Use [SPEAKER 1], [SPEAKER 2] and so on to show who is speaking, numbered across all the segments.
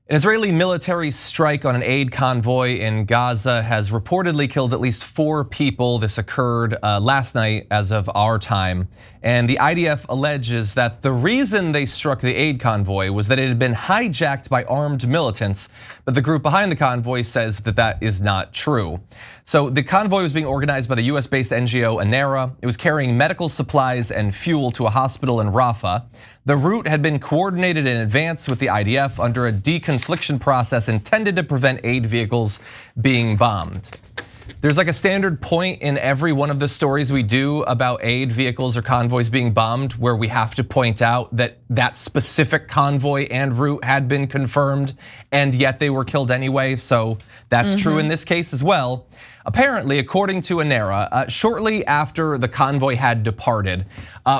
[SPEAKER 1] An Israeli military strike on an aid convoy in Gaza has reportedly killed at least 4 people. This occurred last night as of our time. And the IDF alleges that the reason they struck the aid convoy was that it had been hijacked by armed militants. But the group behind the convoy says that that is not true. So the convoy was being organized by the US-based NGO Anera. It was carrying medical supplies and fuel to a hospital in Rafah. The route had been coordinated in advance with the IDF under a deconfliction process intended to prevent aid vehicles being bombed. There's like a standard point in every one of the stories we do about aid vehicles or convoys being bombed where we have to point out that that specific convoy and route had been confirmed and yet they were killed anyway. So that's true in this case as well. Apparently, according to Anera, shortly after the convoy had departed,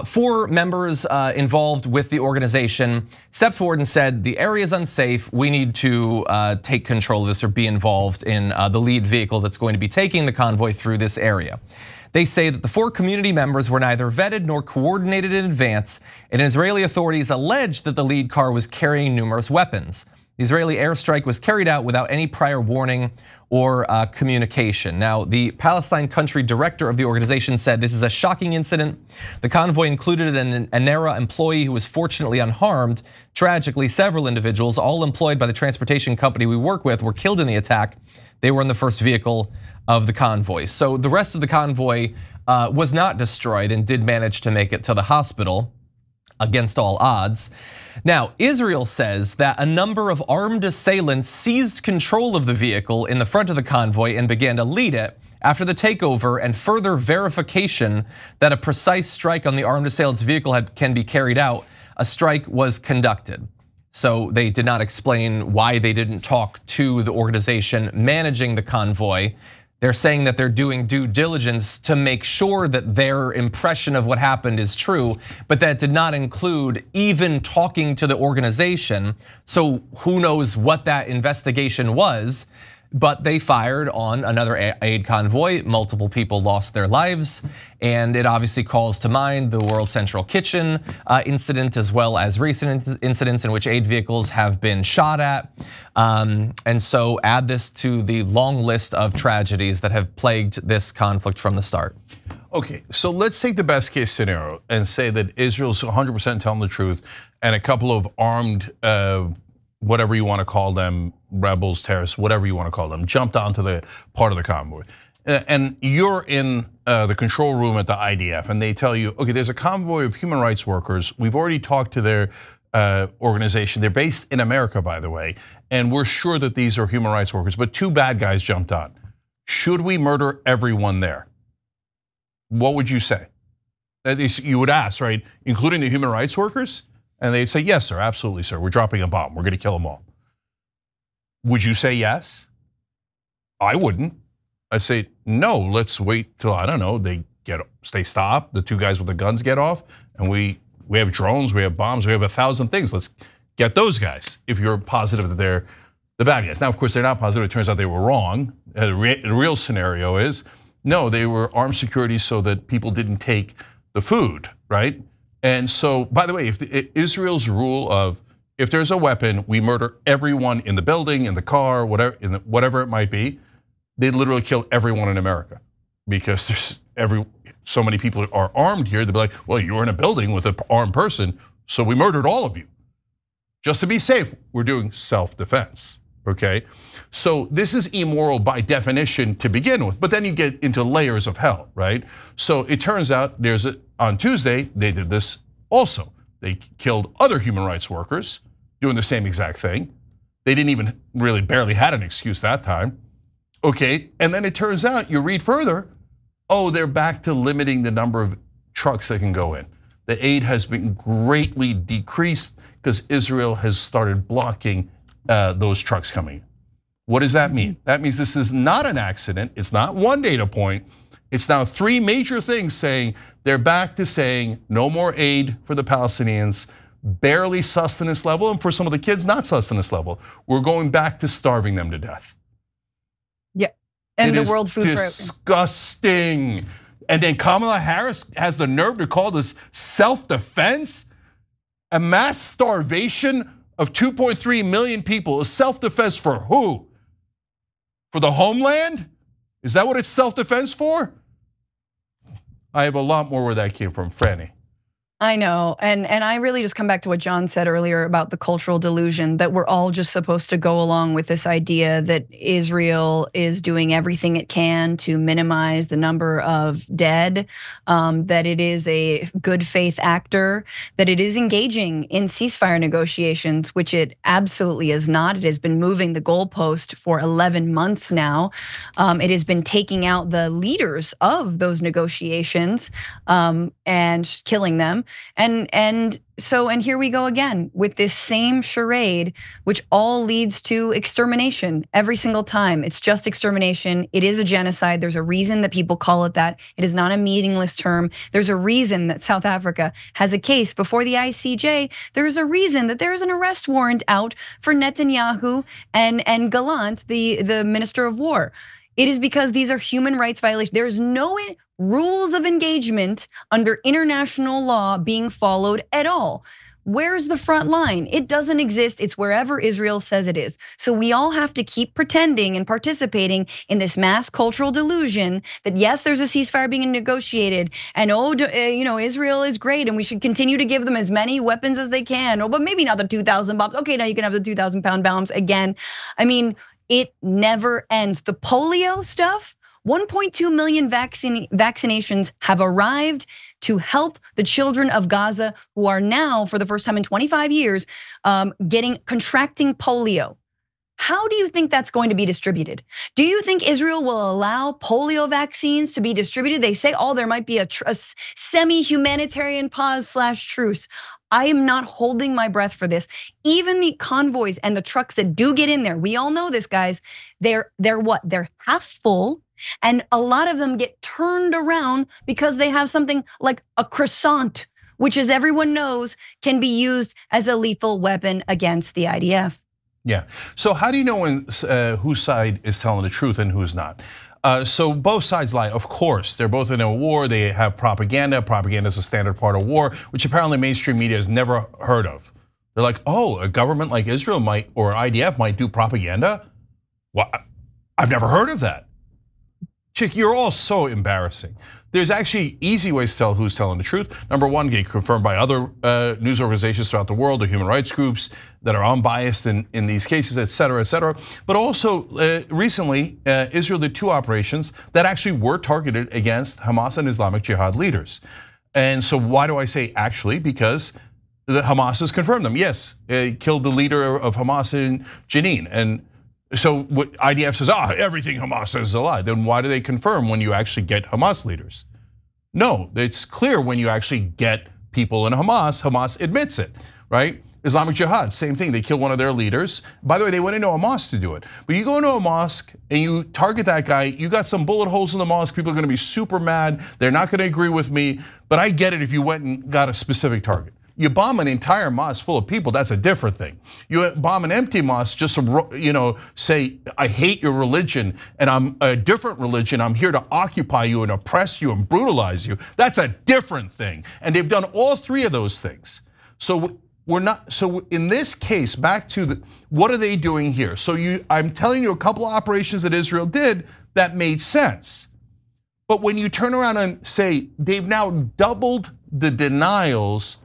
[SPEAKER 1] 4 members involved with the organization stepped forward and said, the area is unsafe, we need to take control of this or be involved in the lead vehicle that's going to be taking the convoy through this area. They say that the 4 community members were neither vetted nor coordinated in advance, and Israeli authorities allege that the lead car was carrying numerous weapons. The Israeli airstrike was carried out without any prior warning or communication. Now, the Palestine country director of the organization said this is a shocking incident. The convoy included an Anera employee who was fortunately unharmed. Tragically, several individuals, all employed by the transportation company we work with, were killed in the attack. They were in the first vehicle of the convoy. So the rest of the convoy was not destroyed and did manage to make it to the hospital against all odds. Now, Israel says that a number of armed assailants seized control of the vehicle in the front of the convoy and began to lead it. After the takeover and further verification that a precise strike on the armed assailant's vehicle can be carried out, a strike was conducted. So they did not explain why they didn't talk to the organization managing the convoy. They're saying that they're doing due diligence to make sure that their impression of what happened is true, but that did not include even talking to the organization. So who knows what that investigation was, but they fired on another aid convoy. Multiple people lost their lives, and it obviously calls to mind the World Central Kitchen incident, as well as recent incidents in which aid vehicles have been shot at. And so add this to the long list of tragedies that have plagued this conflict from the start.
[SPEAKER 2] Okay, so let's take the best case scenario and say that Israel's 100% telling the truth and a couple of armed, whatever you want to call them, rebels, terrorists, whatever you want to call them, jumped onto the part of the convoy. And you're in the control room at the IDF and they tell you, okay, there's a convoy of human rights workers. We've already talked to their organization. They're based in America, by the way, and we're sure that these are human rights workers, but 2 bad guys jumped on. Should we murder everyone there? What would you say? You would ask, right, including the human rights workers? And they'd say, yes, sir, absolutely, sir. We're dropping a bomb. We're gonna kill them all. Would you say yes? I wouldn't. I'd say, no, let's wait till, I don't know, they stop, the 2 guys with the guns get off, and we have drones, we have bombs, we have 1,000 things. Let's get those guys if you're positive that they're the bad guys. Now, of course, they're not positive. It turns out they were wrong. The real scenario is, no, they were armed security so that people didn't take the food, right? And so, by the way, if Israel's rule of if there's a weapon, we murder everyone in the building, in the car, whatever it might be, they literally kill everyone in America because there's so many people are armed here. They'd be like, well, you were in a building with an armed person, so we murdered all of you. Just to be safe, we're doing self-defense, okay? So this is immoral by definition to begin with, but then you get into layers of hell, right? So it turns out on Tuesday, they did this also. They killed other human rights workers doing the same exact thing. They didn't even really barely had an excuse that time. Okay, and then it turns out, you read further, oh, they're back to limiting the number of trucks that can go in. The aid has been greatly decreased because Israel has started blocking those trucks coming in. What does that mean? That means this is not an accident. It's not one data point. It's now 3 major things saying they're back to saying no more aid for the Palestinians, barely sustenance level, and for some of the kids, not sustenance level. We're going back to starving them to death.
[SPEAKER 3] Yeah, and the World Food Program.
[SPEAKER 2] Disgusting. And then Kamala Harris has the nerve to call this self-defense, a mass starvation of 2.3 million people is self-defense for who? For the homeland? Is that what it's self-defense for? I have a lot more where that came from, Franny.
[SPEAKER 3] I know, and I really just come back to what John said earlier about the cultural delusion that we're all just supposed to go along with this idea that Israel is doing everything it can to minimize the number of dead, that it is a good faith actor, that it is engaging in ceasefire negotiations, which it absolutely is not. It has been moving the goalpost for 11 months now. It has been taking out the leaders of those negotiations and killing them. And here we go again with this same charade, which all leads to extermination every single time. It's just extermination. It is a genocide. There's a reason that people call it that. It is not a meaningless term. There's a reason that South Africa has a case before the ICJ. There's a reason that there is an arrest warrant out for Netanyahu and Gallant, the Minister of War. It is because these are human rights violations. There's no rules of engagement under international law being followed at all. Where's the front line? It doesn't exist. It's wherever Israel says it is. So we all have to keep pretending and participating in this mass cultural delusion that yes, there's a ceasefire being negotiated, and Israel is great, and we should continue to give them as many weapons as they can. Oh, but maybe not the 2,000 bombs. Okay, now you can have the 2,000-pound bombs again. I mean, it never ends. The polio stuff. 1.2 million vaccinations have arrived to help the children of Gaza who are now, for the first time in 25 years, contracting polio. How do you think that's going to be distributed? Do you think Israel will allow polio vaccines to be distributed? They say, there might be a semi-humanitarian pause/truce. I am not holding my breath for this. Even the convoys and the trucks that do get in there, we all know this, guys, they're what? They're half full. And a lot of them get turned around because they have something like a croissant, which, as everyone knows, can be used as a lethal weapon against the IDF.
[SPEAKER 2] Yeah, so how do you know when whose side is telling the truth and who's not? So both sides lie, of course. They're both in a war, they have propaganda. Propaganda is a standard part of war, which apparently mainstream media has never heard of. They're like, a government like Israel might, or IDF might do propaganda? Well, I've never heard of that. Chick, you're all so embarrassing. There's actually easy ways to tell who's telling the truth. Number one, get confirmed by other news organizations throughout the world, the human rights groups that are unbiased in these cases, et cetera, et cetera. But also recently, Israel did 2 operations that actually were targeted against Hamas and Islamic Jihad leaders. And so why do I say actually? Because the Hamas has confirmed them. Yes, killed the leader of Hamas in Jenin. And so what IDF says, everything Hamas says is a lie. Then why do they confirm when you actually get Hamas leaders? No, it's clear when you actually get people in Hamas, Hamas admits it, right? Islamic Jihad, same thing, they kill one of their leaders. By the way, they went into a mosque to do it. But you go into a mosque and you target that guy, you got some bullet holes in the mosque, people are gonna be super mad, they're not gonna agree with me, but I get it if you went and got a specific target. You bomb an entire mosque full of people, that's a different thing. You bomb an empty mosque just to say, I hate your religion and I'm a different religion, I'm here to occupy you and oppress you and brutalize you. That's a different thing. And they've done all 3 of those things. So in this case, back to what are they doing here? So I'm telling you a couple of operations that Israel did that made sense. But when you turn around and say they've now doubled the denials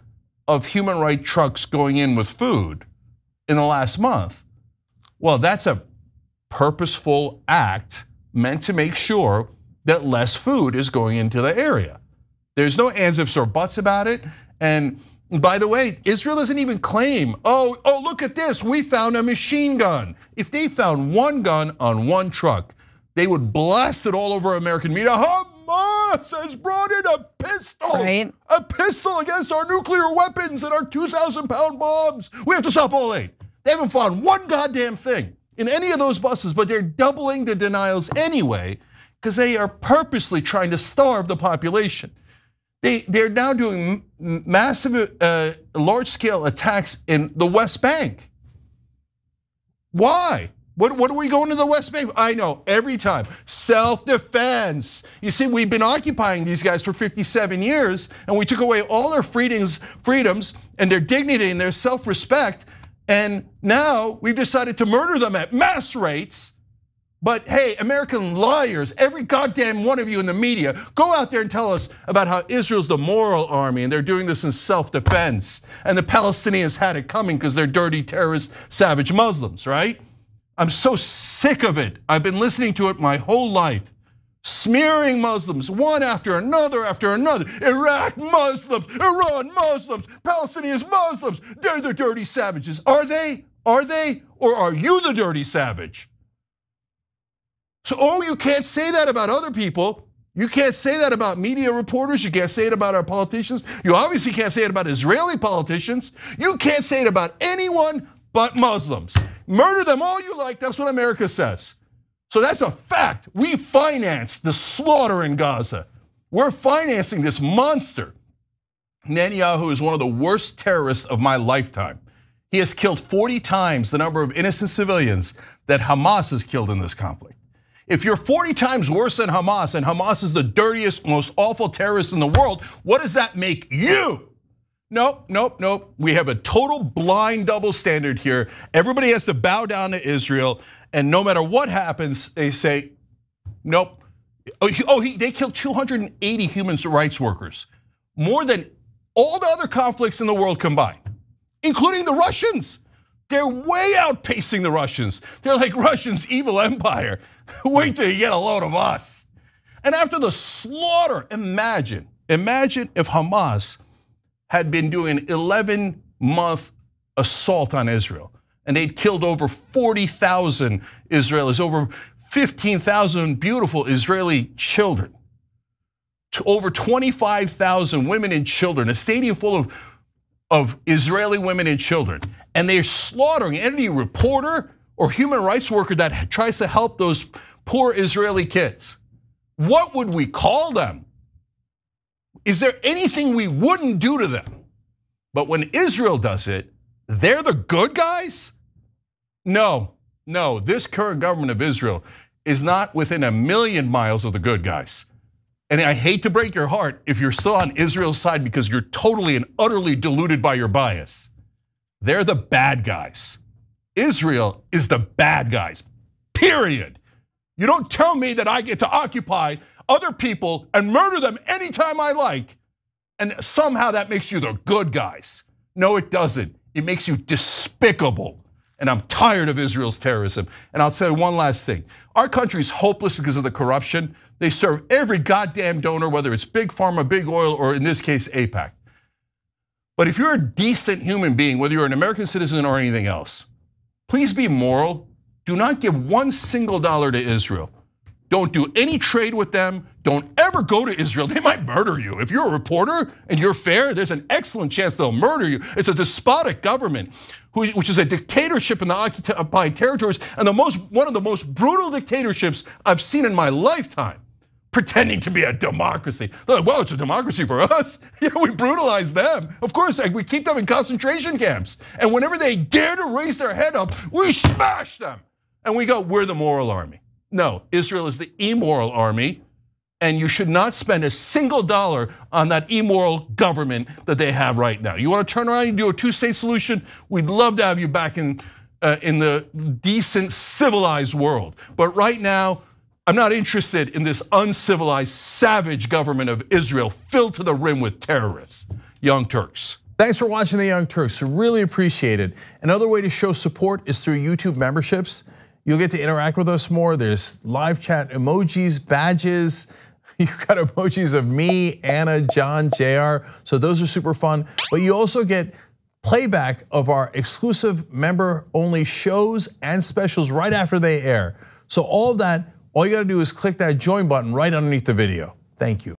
[SPEAKER 2] of human rights trucks going in with food in the last month, well, that's a purposeful act meant to make sure that less food is going into the area. There's no ands, ifs, or buts about it. And by the way, Israel doesn't even claim, oh, look at this, we found a machine gun. If they found one gun on one truck, they would blast it all over American media. Hamas has brought in a pistol,
[SPEAKER 3] right?
[SPEAKER 2] A pistol against our nuclear weapons and our 2,000-pound bombs. We have to stop all aid. They haven't found one goddamn thing in any of those buses, but they're doubling the denials anyway, because they are purposely trying to starve the population. They're now doing massive, large-scale attacks in the West Bank. Why? What are we going to the West Bank? I know, every time, self-defense. You see, we've been occupying these guys for 57 years, and we took away all their freedoms and their dignity and their self-respect. And now we've decided to murder them at mass rates. But hey, American liars, every goddamn one of you in the media, go out there and tell us about how Israel's the moral army and they're doing this in self-defense. And the Palestinians had it coming because they're dirty, terrorist, savage Muslims, right? I'm so sick of it. I've been listening to it my whole life. Smearing Muslims, one after another after another. Iraq Muslims, Iran Muslims, Palestinians Muslims, they're the dirty savages. Are they? Are they? Or are you the dirty savage? So, you can't say that about other people. You can't say that about media reporters. You can't say it about our politicians. You obviously can't say it about Israeli politicians. You can't say it about anyone but Muslims. Murder them all you like, that's what America says. So that's a fact. We financed the slaughter in Gaza. We're financing this monster. Netanyahu is one of the worst terrorists of my lifetime. He has killed 40 times the number of innocent civilians that Hamas has killed in this conflict. If you're 40 times worse than Hamas, and Hamas is the dirtiest, most awful terrorist in the world, what does that make you? Nope, nope, nope. We have a total blind double standard here. Everybody has to bow down to Israel, and no matter what happens, they say, nope. They killed 280 human rights workers, more than all the other conflicts in the world combined, including the Russians. They're way outpacing the Russians. They're like Russians' evil empire. Wait till you get a load of us. And after the slaughter, imagine if Hamas had been doing an 11-month assault on Israel and they'd killed over 40,000 Israelis, over 15,000 beautiful Israeli children, to over 25,000 women and children, a stadium full of Israeli women and children, and they're slaughtering any reporter or human rights worker that tries to help those poor Israeli kids. What would we call them? Is there anything we wouldn't do to them? But when Israel does it, they're the good guys? No, this current government of Israel is not within a million miles of the good guys. And I hate to break your heart if you're still on Israel's side because you're totally and utterly deluded by your bias. They're the bad guys. Israel is the bad guys, period. You don't tell me that I get to occupy other people and murder them anytime I like, and somehow that makes you the good guys. No, it doesn't. It makes you despicable. And I'm tired of Israel's terrorism. And I'll say one last thing. Our country's hopeless because of the corruption. They serve every goddamn donor, whether it's big pharma, big oil, or in this case, AIPAC. But if you're a decent human being, whether you're an American citizen or anything else, please be moral. Do not give one single dollar to Israel. Don't do any trade with them. Don't ever go to Israel. They might murder you. If you're a reporter and you're fair, there's an excellent chance they'll murder you. It's a despotic government, which is a dictatorship in the occupied territories, and one of the most brutal dictatorships I've seen in my lifetime. Pretending to be a democracy. They're like, well, it's a democracy for us. Yeah, we brutalize them. Of course, we keep them in concentration camps. And whenever they dare to raise their head up, we smash them. And we go, we're the moral army. No, Israel is the immoral army, and you should not spend a single dollar on that immoral government that they have right now. You want to turn around and do a two-state solution? We'd love to have you back in the decent, civilized world. But right now, I'm not interested in this uncivilized, savage government of Israel filled to the rim with terrorists. Young Turks.
[SPEAKER 4] Thanks for watching the Young Turks, really appreciate it. Another way to show support is through YouTube memberships. You'll get to interact with us more. There's live chat emojis, badges. You've got emojis of me, Anna, John, JR. So those are super fun. But you also get playback of our exclusive member-only shows and specials right after they air. So all of that, all you gotta do is click that join button right underneath the video. Thank you.